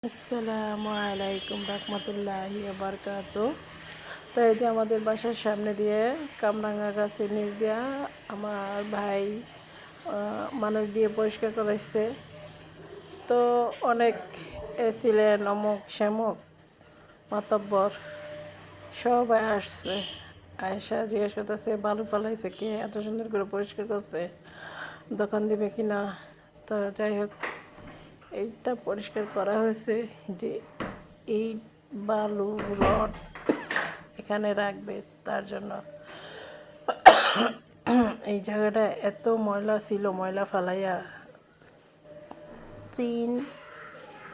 আসসালামু আলাইকুম রহমতুল্লাহি বারকাতু। তো এই যে আমাদের বাসার সামনে দিয়ে কামরাঙ্গা গাছের নিচ দিয়া আমার ভাই মানুষ দিয়ে পরিষ্কার করাইছে। তো অনেক এসিলেন অমুক শ্যামক মাতব্বর সবাই আসছে, আয়সা জিজ্ঞেস করতেছে বালু ফালাইছে কে, এত সুন্দর করে পরিষ্কার করছে, দোকান দিবে কিনা। তো যাই হোক, এইটা পরিষ্কার করা হয়েছে যে এই বালু রড এখানে রাখবে, তার জন্য। এই জায়গাটা এত ময়লা ছিল, ময়লা ফালাইয়া 3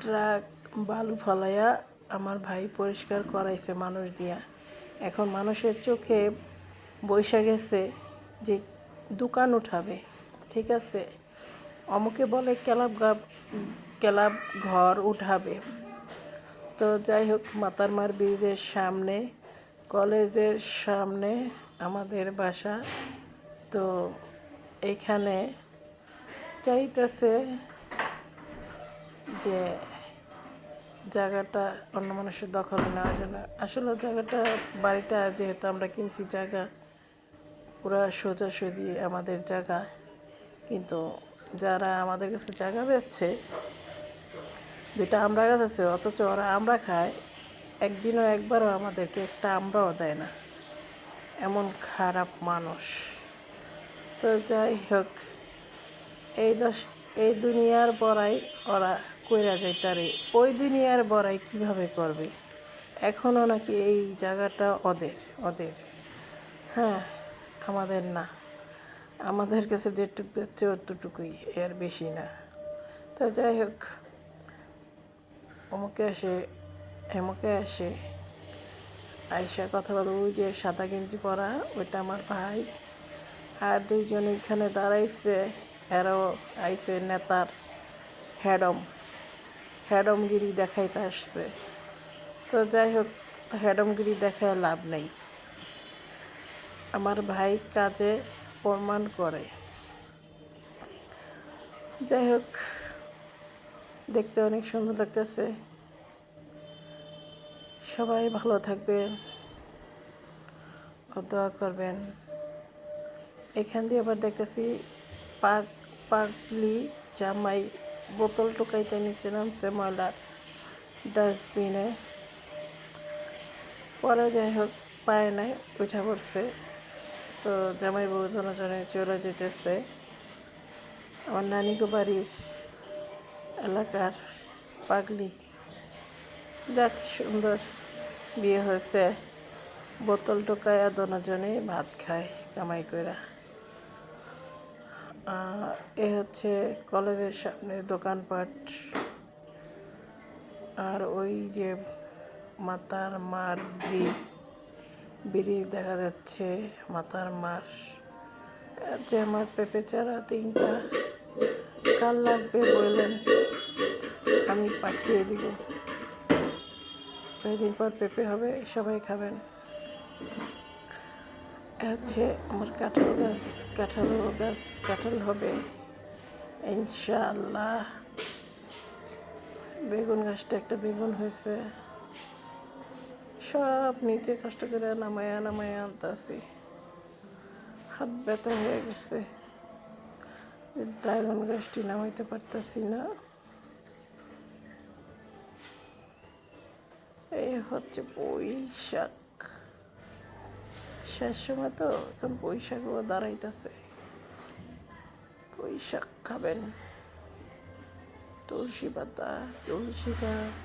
ট্রাক বালু ফালাইয়া আমার ভাই পরিষ্কার করাইছে মানুষ দিয়া। এখন মানুষের চোখে বৈশা গেছে যে দোকান উঠাবে, ঠিক আছে, অমুকে বলে ক্লাব ঘর উঠাবে। তো যাই হোক, মাতারমার ব্রিজের সামনে, কলেজের সামনে আমাদের বাসা। তো এইখানে চাইতেছে যে জায়গাটা অন্য মানুষের দখলে নেওয়ার জন্য। আসলে জায়গাটা, বাড়িটা যেহেতু আমরা কিনছি, জায়গা পুরা সোজাসুজি আমাদের জায়গা, কিন্তু যারা আমাদের কাছে জায়গা বেচছে, 2টা আমরা গাছ আছে, অথচ ওরা আমরা খায়, একদিনও একবারও আমাদেরকে একটা আমরাও দেয় না, এমন খারাপ মানুষ। তো যাই হোক, এই দুনিয়ার বড়াই ওরা কইরা যাইতারে, ওই দুনিয়ার বড়াই কিভাবে করবে। এখনও নাকি এই জায়গাটা ওদের, হ্যাঁ, আমাদের না। আমাদের কাছে যেটুকু বেচছে অতটুকুই, এর বেশি না। তো যাই হোক, এমকে আসে আয়সা কথা বলো। ওই যে সাদা গেঞ্জি পরা, ওইটা আমার ভাই। আর 2জন এখানে দাঁড়াইছে, এরাও আইসে নেতার হ্যাডমগিরি দেখাইতে আসছে। তো যাই হোক, হ্যাডমগিরি দেখায় লাভ নেই, আমার ভাই কাজে প্রমাণ করে। যাই হোক, দেখতে অনেক সুন্দর লাগতেছে। সবাই ভালো থাকবেন, দোয়া করবেন। এখান দিয়ে আবার দেখতেছি পাগলি জামাই বোতল টোকাইতে নিচে নামছে ময়লার ডাস্টবিনে। পরে যাই হোক, পায় নাই, উঠা পড়ছে। তো জামাই বউ জনে চলে যেতেছে। আমার নানিকে বাড়ির এলাকার পাগলি, যাক সুন্দর বিয়ে হয়েছে, বোতল টোকাইয়া দোনোজনে ভাত খায় কামাই কইরা। এ হচ্ছে কলেজের সামনে দোকানপাট। আর ওই যে মাতার মার ব্রিজ দেখা যাচ্ছে, মাতার মার। যে আমার পেঁপে চারা 3টা, কার লাগবে বললেন, আমি পাঠিয়ে দিব। কয়েকদিন পর পেঁপে হবে, সবাই খাবেন। হচ্ছে আমার কাঁঠাল হবে ইনশাআল্লাহ। বেগুন গাছটা একটা বেগুন হয়েছে, সব নিচে কষ্ট করে নামায়া আনতেছি, হাত ব্যথা হয়ে গেছে, ড্রাগন গাছটি নামাইতে পারতেছি না। এই হচ্ছে বৈশাখ, শেষ সময় তো, এখন বৈশাখও দাঁড়াইতেছে। বৈশাখ খাবেন, তুলসী পাতা, তুলসী গাছ।